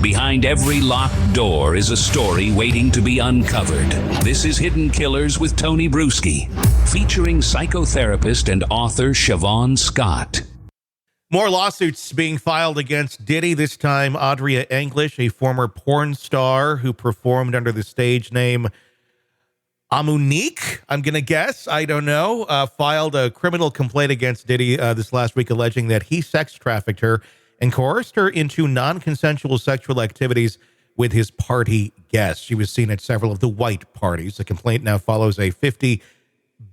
Behind every locked door is a story waiting to be uncovered. This is Hidden Killers with Tony Brueski, featuring psychotherapist and author Shavaun Scott. More lawsuits being filed against Diddy, this time Adria English, a former porn star who performed under the stage name Amunique, I'm going to guess, I don't know, filed a criminal complaint against Diddy this last week alleging that he sex trafficked her and coerced her into non-consensual sexual activities with his party guests. She was seen at several of the white parties. The complaint now follows a $50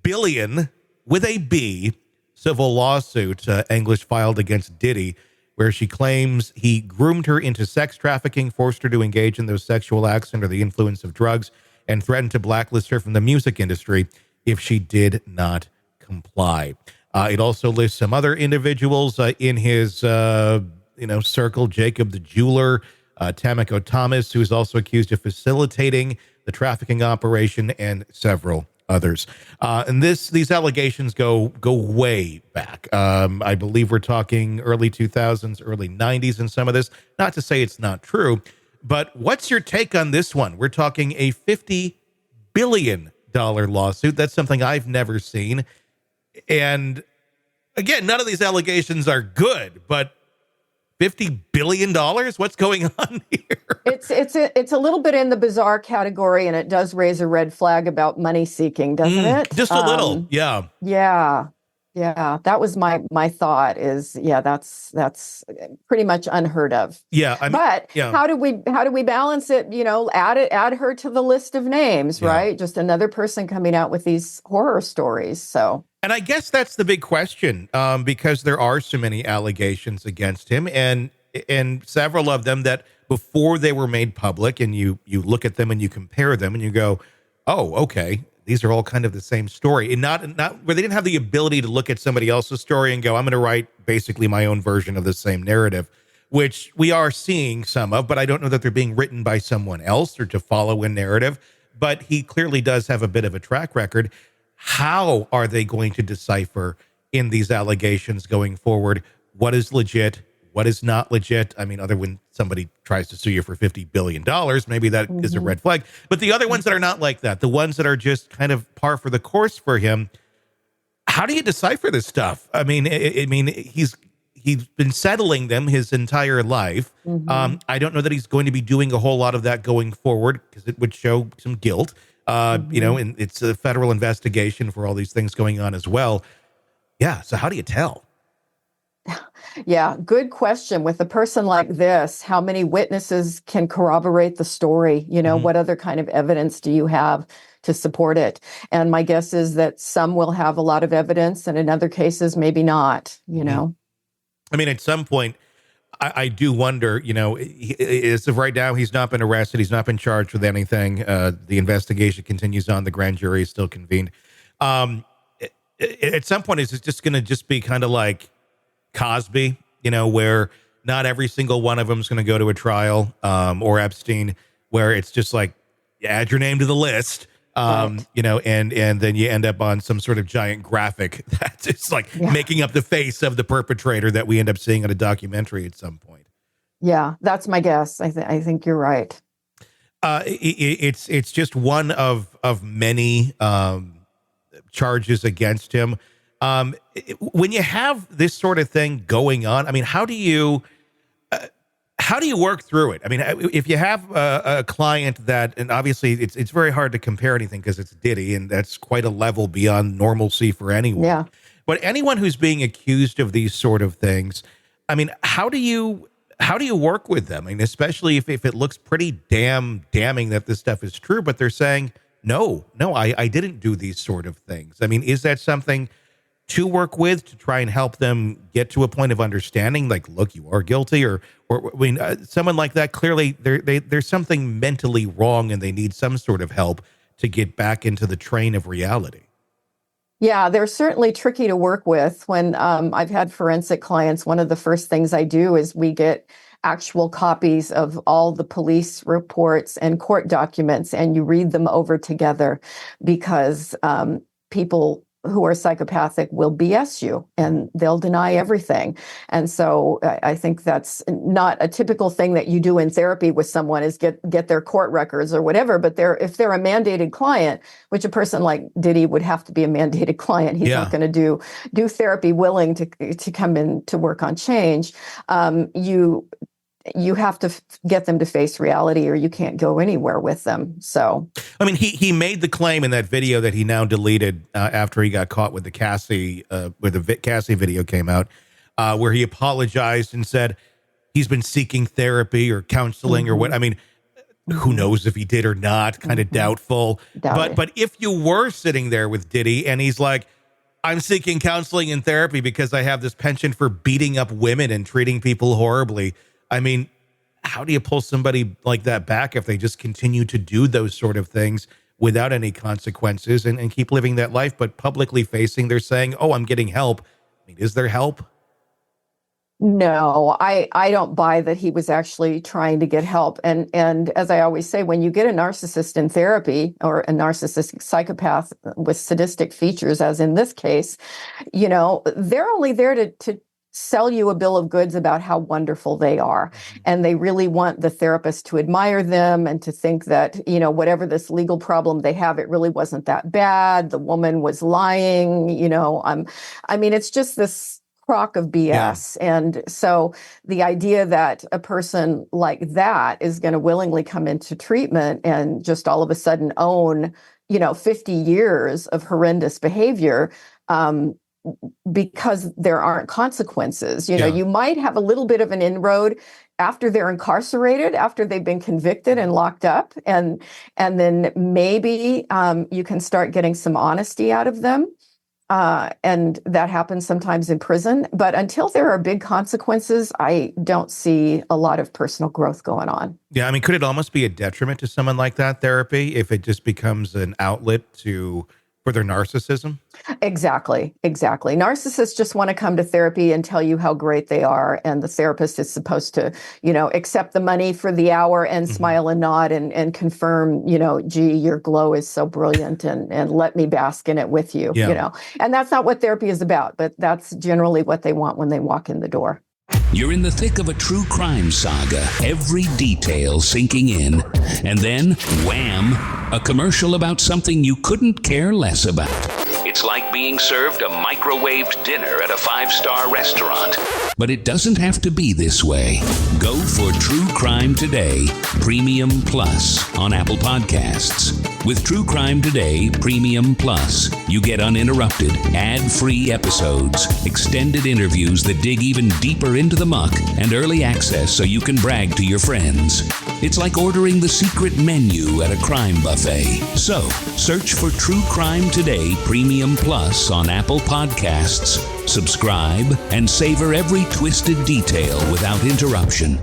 billion, with a B, civil lawsuit English filed against Diddy, where she claims he groomed her into sex trafficking, forced her to engage in those sexual acts under the influence of drugs, and threatened to blacklist her from the music industry if she did not comply. It also lists some other individuals in his, circle. Jacob the jeweler, Tamiko Thomas, who is also accused of facilitating the trafficking operation, and several others. And these allegations go way back. I believe we're talking early 2000s, early 90s in some of this. Not to say it's not true, but what's your take on this one? We're talking a $50 billion lawsuit. That's something I've never seen. And again, none of these allegations are good, but $50 billion? What's going on here? It's a little bit in the bizarre category, and it does raise a red flag about money seeking, doesn't it? Just a little, yeah. Yeah. That was my thought. That's pretty much unheard of. Yeah, how do we balance it? Add her to the list of names, right? Just another person coming out with these horror stories. So. And I guess that's the big question, because there are so many allegations against him, and several of them that before they were made public, and you look at them and you compare them and you go, oh, okay, these are all kind of the same story, and not where they didn't have the ability to look at somebody else's story and go, I'm going to write basically my own version of the same narrative, which we are seeing some of, but I don't know that they're being written by someone else or to follow a narrative. But he clearly does have a bit of a track record. How are they going to decipher in these allegations going forward what is legit, what is not legit? I mean, other when somebody tries to sue you for $50 billion, maybe that is a red flag. But the other ones that are not like that, the ones that are just kind of par for the course for him, how do you decipher this stuff? I mean, he's been settling them his entire life. I don't know that he's going to be doing a whole lot of that going forward, because it would show some guilt. And it's a federal investigation for all these things going on as well. Yeah. So how do you tell? Yeah, good question. With a person like this, how many witnesses can corroborate the story? What other kind of evidence do you have to support it? And my guess is that some will have a lot of evidence, and in other cases, maybe not, I mean, at some point, I do wonder, as of right now, he's not been arrested. He's not been charged with anything. The investigation continues on. The grand jury is still convened. At some point, is it just going to just be kind of like Cosby, where not every single one of them is going to go to a trial, or Epstein, where it's just like, add your name to the list, right. And then you end up on some sort of giant graphic that's just like making up the face of the perpetrator that we end up seeing in a documentary at some point. Yeah, that's my guess. I think you're right. It's just one of many charges against him. When you have this sort of thing going on, I mean, how do you work through it? I mean, if you have a client that, and obviously it's very hard to compare anything because it's Diddy, and that's quite a level beyond normalcy for anyone. Yeah. But anyone who's being accused of these sort of things, I mean, how do you work with them? I mean, especially if it looks pretty damning that this stuff is true, but they're saying, no, I didn't do these sort of things. I mean, is that something to work with to try and help them get to a point of understanding, like, look, you are guilty, or I mean, someone like that, clearly there's something mentally wrong and they need some sort of help to get back into the train of reality. Yeah, they're certainly tricky to work with. When I've had forensic clients, one of the first things I do is we get actual copies of all the police reports and court documents, and you read them over together, because people who are psychopathic will BS you and they'll deny everything. And so I think that's not a typical thing that you do in therapy with someone is get their court records or whatever. But if they're a mandated client, which a person like Diddy would have to be a mandated client, he's not going to do therapy willing to come in to work on change. You have to get them to face reality or you can't go anywhere with them. So, I mean, he made the claim in that video that he now deleted after he got caught with the Cassie, where the Cassie video came out, where he apologized and said he's been seeking therapy or counseling or what. I mean, who knows if he did or not, kind of doubtful. But if you were sitting there with Diddy and he's like, I'm seeking counseling and therapy because I have this penchant for beating up women and treating people horribly. I mean, how do you pull somebody like that back if they just continue to do those sort of things without any consequences and keep living that life, but publicly facing, they're saying, oh, I'm getting help. I mean, is there help? No, I don't buy that he was actually trying to get help. And as I always say, when you get a narcissist in therapy or a narcissistic psychopath with sadistic features, as in this case, they're only there to sell you a bill of goods about how wonderful they are. And they really want the therapist to admire them and to think that, whatever this legal problem they have, it really wasn't that bad. The woman was lying, it's just this crock of BS. Yeah. And so the idea that a person like that is going to willingly come into treatment and just all of a sudden own, 50 years of horrendous behavior, because there aren't consequences. You might have a little bit of an inroad after they're incarcerated, after they've been convicted and locked up. And then maybe you can start getting some honesty out of them. And that happens sometimes in prison. But until there are big consequences, I don't see a lot of personal growth going on. Yeah, I mean, could it almost be a detriment to someone like that, therapy, if it just becomes an outlet for their narcissism? Exactly. Narcissists just want to come to therapy and tell you how great they are. And the therapist is supposed to, accept the money for the hour and smile and nod and confirm, gee, your glow is so brilliant and let me bask in it with you, And that's not what therapy is about, but that's generally what they want when they walk in the door. You're in the thick of a true crime saga, every detail sinking in, and then, wham, a commercial about something you couldn't care less about. It's like being served a microwaved dinner at a 5-star restaurant. But it doesn't have to be this way. Go for True Crime Today, Premium Plus on Apple Podcasts. With True Crime Today, Premium Plus, you get uninterrupted, ad-free episodes, extended interviews that dig even deeper into the muck, and early access so you can brag to your friends. It's like ordering the secret menu at a crime buffet. So, search for True Crime Today, Premium Plus on Apple Podcasts, subscribe, and savor every twisted detail without interruption.